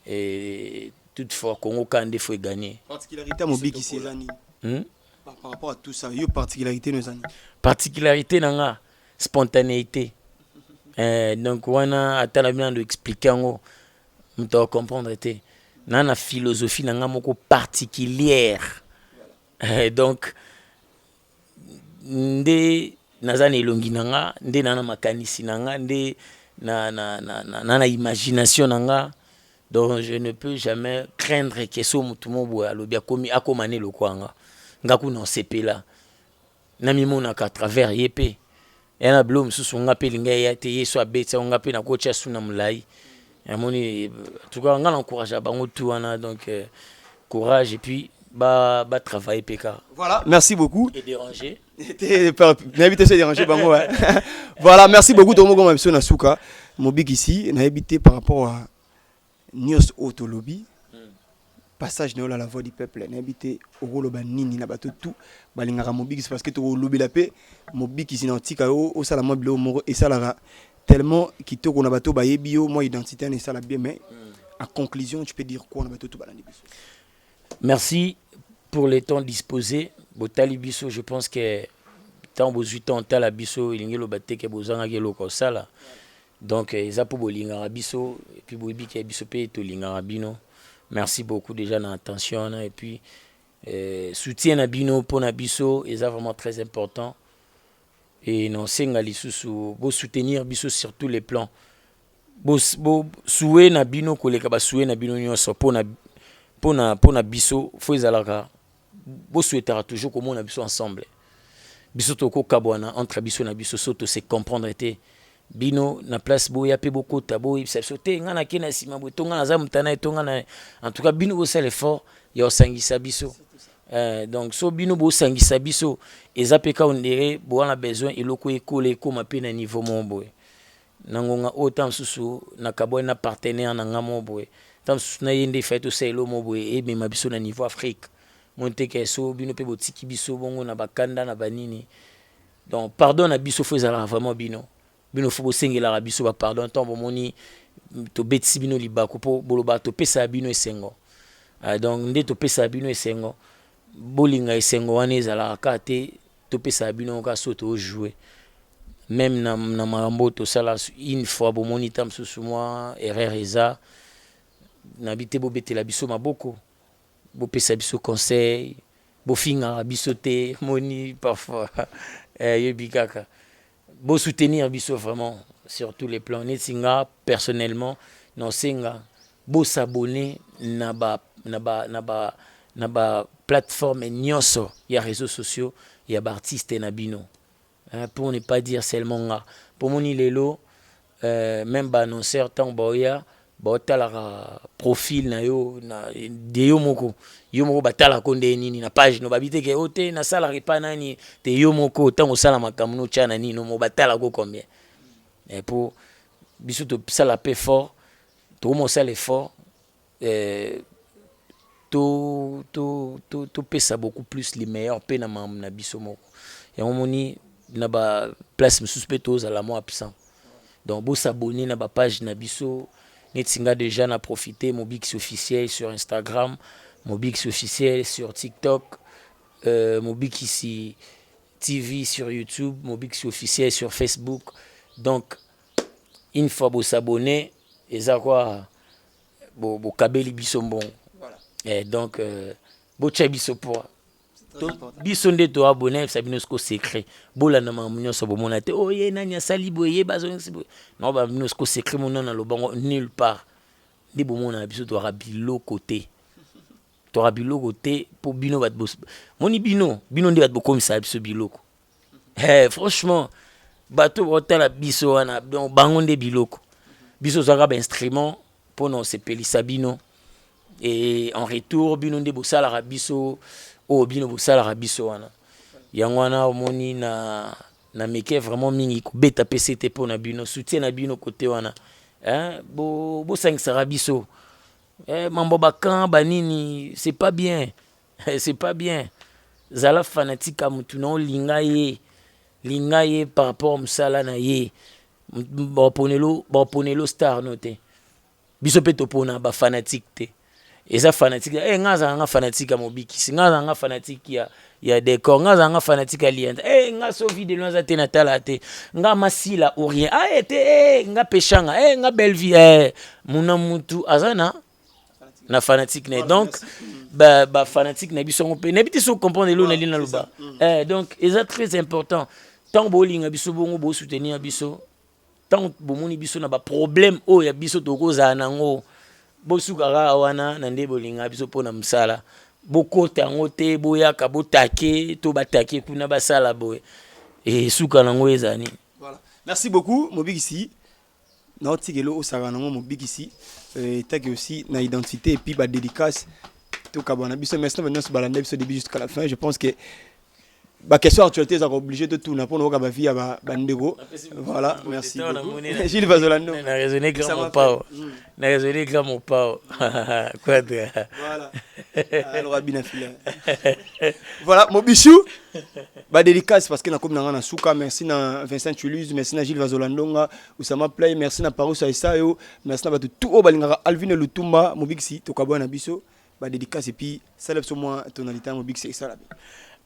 et toutefois Congo Kandé faut gagner.
Particularité Mobik ici zani. Par rapport à tout ça, yo particularité nos zani.
Particularité nanga spontanéité. Donc wana atala bien de expliquer ngo mto comprendre té. Na philosophie nanga moko particulière. Donc nde nazana elongi nanga nde nana makanisi nanga nde na imagination nanga. Donc je ne peux jamais craindre que so mutumo bo alobi akomi akomane lokwanga ngaku non sepela nami mona ka travers yepe yana blom susu ngape linga ya te yeso abetsa ngape na kocha suna mulai amoni tout cas ngana encourager bango tout wana donc courage et puis ba travailler PK.
Voilà, merci beaucoup.
Et déranger.
N'habitez pas déranger bango. Voilà, merci beaucoup tout le monde comme Nasuka Mobik ici, n'habitez par rapport à Nios Autolobby. Passage na la voix du peuple n'habité au roloba nini na bato tout balingara Mobik c'est parce que to lobi la paix Mobik ici na tika au salama bilo moro et ça la tellement qui to na bato ba yebio moi identité na ça la bien mais en conclusion tu peux dire quoi na bato tout balandi biso.
Merci pour les temps disposés botali biso je pense que tant besoin temps tala biso ilingelo bateke bozanga ke loko sala donc eza pour bolingara biso et puis boyebi ke biso pe to lingara bino. Merci beaucoup déjà dans l'attention et puis soutien à Bino pour Nabiso est vraiment très important et non sengali susu beau soutenir Biso sur tous les plans beau souhait na Bino koleka ba souhait na Bino nyonso pour na Biso faut ezalaka beau souhaitera toujours comme on a Biso ensemble Biso to ko kabwana entre Biso na Biso soto se comprendre était Bino na place boya pe beaucoup tabo il s'est sauté ngana kena sima bo tonga na zamutana tonga na en tout cas Bino bo sel effort ya osangisa biso donc so Bino bo sangisa biso ezapeka ondere bo na besoin eloko ekole ko mape na niveau mombo nangonga autant susu na kabo na partenaire na ngamo boy tam susu na yende fait aussi elo mobo e me mabiso na niveau Afrique monte ke so Bino pe botiki biso bongo na bakanda na banini donc pardon na biso faut ezala vraiment Bino faut sengela biso ba pardon tant bomoni to betsi Bino libako po boloba to pesa Bino esengo donc nde to pesa Bino esengo bolinga esengo wana ezala kate to pesa Bino ka soto jouer même na marambo to sala une fois bomoni tam susu moi erreur eza nabité bobetela biso maboko bopesa biso conseil bofinga biso te moni parfois yebi kaka bo soutenir biso vraiment sur tous les plans netinga personnellement non senga bo s'abonner na ba plateforme nyonso ya réseaux sociaux ya ba artiste na bino pour ne pas dire seulement nga pour moni lelo même ba annonceur tant boya baotalaka profil na yo na de yo moko batala konde nini na page no babite ke ote na sala repa nani te yo moko tango sala makambo no tchana nini no mo batala ko combien et pour biso to sala pe fort to mo sala fort to pesa beaucoup plus les meilleurs pe na na biso moko ya moni na ba place mususpectos à la mo absent donc bo s'abonner na ba page na biso Netsinga déjà n'a profité, mon Bix officiel sur Instagram, mon Bix officiel sur TikTok, mon Bix ici TV sur YouTube, mon Bix officiel sur Facebook. Donc, une fois vous s'abonner, et ça quoi, vous kabeli bisombon. Et donc, vous tchay bisopoa. Bisonde to abonné ça binosko secret bola na mamunyo so bomona te oh ye nani asali boye bazon non ba binosko secret mon na lobango nulle part ndi bomona biso to rabilo côté pour bino bat boss moni bino ndi bat bokomisa biso biloko franchement bato otala biso wana donc bango nde biloko biso zaka ba instrument pour non se pelisa bino et en retour bino ndi bosala rabiso oh bino bosala rabiso wana yango wana omoni na meke vraiment mingi ko beta PCT pour na bino soutien na bino côté wana bo sangisa rabiso mambo bakan banini c'est pas bien c'est pas bien zala fanatique à mutu na linga ye par rapport musala na ye ponelo star noté biso peto pona ba fanatique te et ça fanatique ngaza nga fanatique à mobiki ngaza nga fanatique ya décor ngaza nga fanatique à lien nga so vidéo loza te natala te nga masila ou rien été nga pechanga nga belle vie muna mutu azana na fanatique ne donc ba fanatique na biso ngopé na biti so comprendre lo na lina luba donc c'est très important tant bolinga biso bongo bo soutenir biso tant bomoni biso na ba problème o ya biso tokoza nango bosukaka wana na nde bolinga biso pona msala bokota ngo te boyaka botake to batake kuna basala boye et suka nango ezani
voilà merci beaucoup mobikisi na otikelo osaka nango mobikisi tag aussi na identité et puis ba dédicace to kabana biso merci na nos balanda biso début jusqu'à la fin je pense que ba question actualité ça obligé de tout na pour ba vie ba ndego voilà merci Gilles Vazolando
na raisonner grand mon pao quoi de
voilà alors bien filé voilà mon bichou ba dédicace parce que na comme na souka merci na Vincent Toulouse merci na Gilles Vazolando Usama Play merci na Parousse Isayo merci na tout au balinga Alvin Lutumba mo bixi to kabana biso ba dédicace et puis ça lève sur moi tonalité mo bixi ça la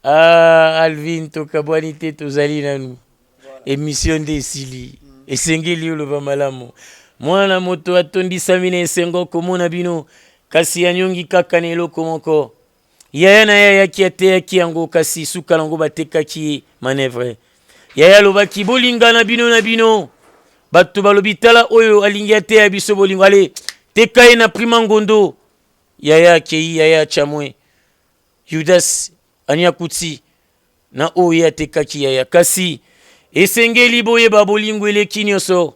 Alvin to kabwanité tozali nanu émission de sili esengeli oloba malamu mwana moto atondisa mine esengo komona bino kasi anyongi kaka na eloko moko yaya na yaya kiateyaki yango kasi suka nango batekaki manevre yaya alobaki bolinga na bino bato balobi tala oyo alingi ateya biso bolingo ale teka ye na prima ngondo yaya akei yaya chamwe Judas ania kuti na oyo atekaki yaya kasi esengeli boyeba bolingo eleki nyonso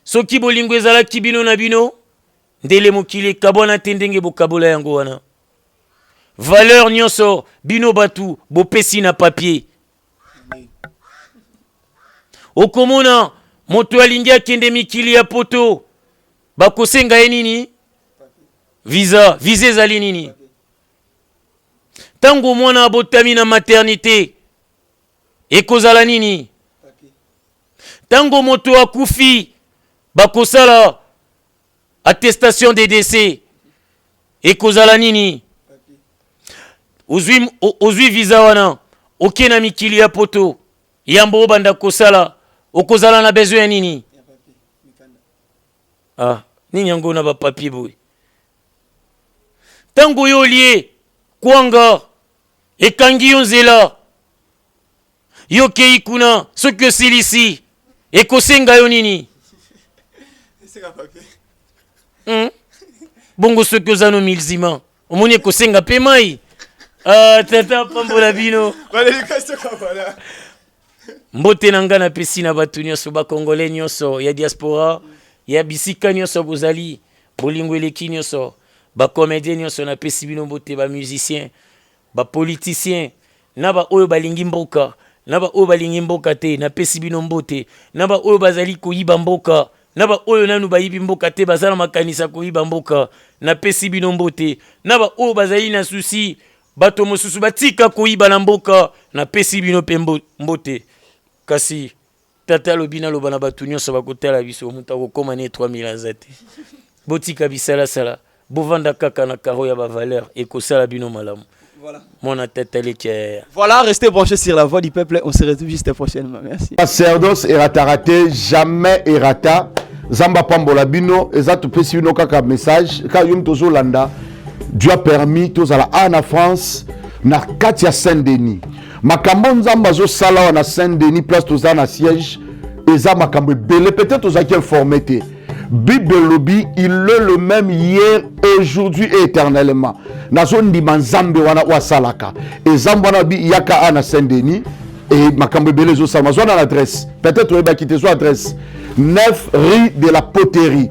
soki bolingo ezalaki bino na bino ndele mokili kabwana te ndenge bokabola yango wana valeur nyonso bino batu bopesi na papier okomona moto alingi akende mikili ya poto bakosenga ye nini visa ezali nini tango mwana abotami na maternité ekozala nini tango moto akufi bakosala attestation de décès ekozala nini ozwi visa wana oke na mikili ya poto yambo obanda kosala okozala na besoin ya nini Ah, nini yango na ba papier boy. Tango yo lié kwanga ekangi yo nzela. Yo kei kuna soki osilisi ekosenga yo nini? Bongo soki oza no milzima omoni ekosenga pe mai. Tata pambola bino. Mbote na nga napesi na bato nyonso bakongole nyonso ya diaspora ya bisika nyonso bozali bolingo eleki nyonso bacomédien nyonso napesi bino mbote bamusicien bapoliticien na baoyo balingi mboka na baoyo balingi mboka te napesi bino mbote na baoyo bazali koyiba mboka na baoyo nanu bayibi mboka te bazala makanisa koyiba mboka napesi bino mbote na baoyo bazali na susi bato mosusu batika koyiba na mboka napesi bino pe mbote. Kasi tata lobina loba na batu nyonso bakotala biso muta kokoma ne 3000 azate botika bisala sala bovanda kaka na karo ya ba valeur et ko sala bino malamu. Voilà. Mon tête elle.
Voilà, restez branchés sur la voix du peuple. On se retrouve juste prochainement. Merci.
Sacerdoce erata raté, jamais erata. Zamba pambola bino, ezatu pesi bino kaka message. Ka yum tozo landa, Dieu a permis tous à la Anna France na Katia Saint-Denis. Makambo nzamba zo sala na Saint-Denis place toza na siège. Eza makambo belé peut-être aux qui informé te. Bible lobby, il est le même hier, aujourd'hui et éternellement. Nazo ndima nzambe wana wa salaka. Ezamba na bi yaka ana Saint-Denis et makambo belé zo sala. Mazo na l'adresse. Peut-être on va quitter son adresse. 9 rue de la Poterie.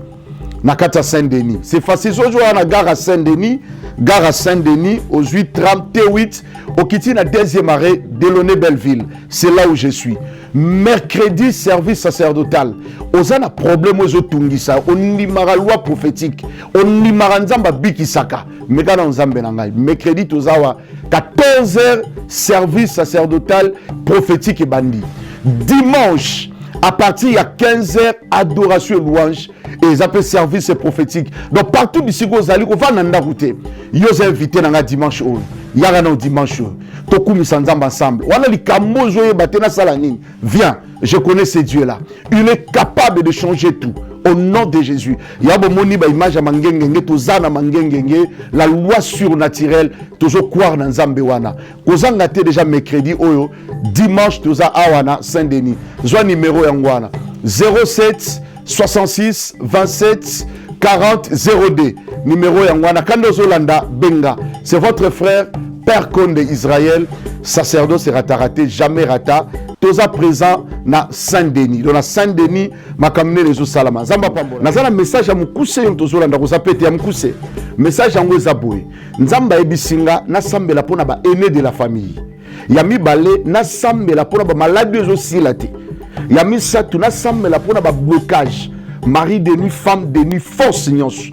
Nakata Saint-Denis. C'est facile. Aujourd'hui, on a gare à Saint-Denis. Gare à Saint-Denis, aux 8h38, au Kitty, la deuxième arrêt, Delaunay Belleville. C'est là où je suis. Mercredi, service sacerdotal. On a un problème aux Otungisa. On y a loi prophétique. On y a nzamba bikisaka. Mais quand on a mercredi, tout ça, 14h, service sacerdotal prophétique et bandit. Dimanche, à partir de 15h, adoration et louange. Et ils appellent service prophétique. Donc partout d'ici, vous allez, on va dans route. Ils ont invité dans dimanche. Il y a un dimanche. Toku misandam ensemble. Voilà les camos joués batena salanine. Viens, je connais ce Dieu-là. Il est capable de changer tout. Au nom de Jésus. Il y a une image à Mangengenge, Tozana Mangengenge, la loi surnaturelle, toujours croire dans Zambewana. Kozanga te déjà mercredi, oyo, dimanche, Toza Awana, Saint-Denis. Zoa numéro Yangwana. 07 66 27 40 0D. Numéro Yangwana. Kando Zolanda, Benga. C'est votre frère, Père Conde Israël, sacerdoce et raté, jamais rata. Toza présent na Saint-Denis. Dans Saint-Denis, ma kamine les salama. Zamba pambo. Nazana message à mukuse yon tozo landa ko zapete ya mukuse. Message à ngweza boy. Nzamba ebisinga na sambela pona ba aîné de la famille. Yami balé na sambela pona ba maladie zo silate. Yami satu na sambela pona ba blocage. Mari de nuit, femme de nuit, force nyonso.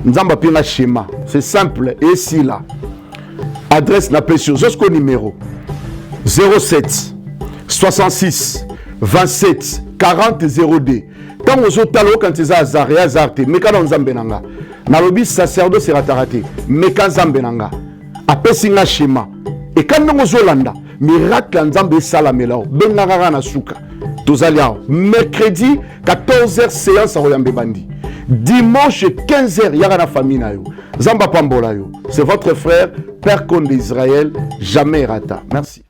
Nzamba pina schéma. C'est simple et si là. Adresse na pression. Zosko numéro 07 66 27 40 0D. Tant aux autres quand ils ont azaré azarté, mais quand on zambenanga, na lobi sacerdoce sera raté, mais quand zambenanga, après singa schéma. Et quand nous zolanda, miracle nzambe salamela, benanga na suka. Tozalia mercredi 14h séance à Royambe Bandi. Dimanche 15h yara na famille na yo. Zamba pambola yo. C'est votre frère Père Conde d'Israël, jamais rata. Merci.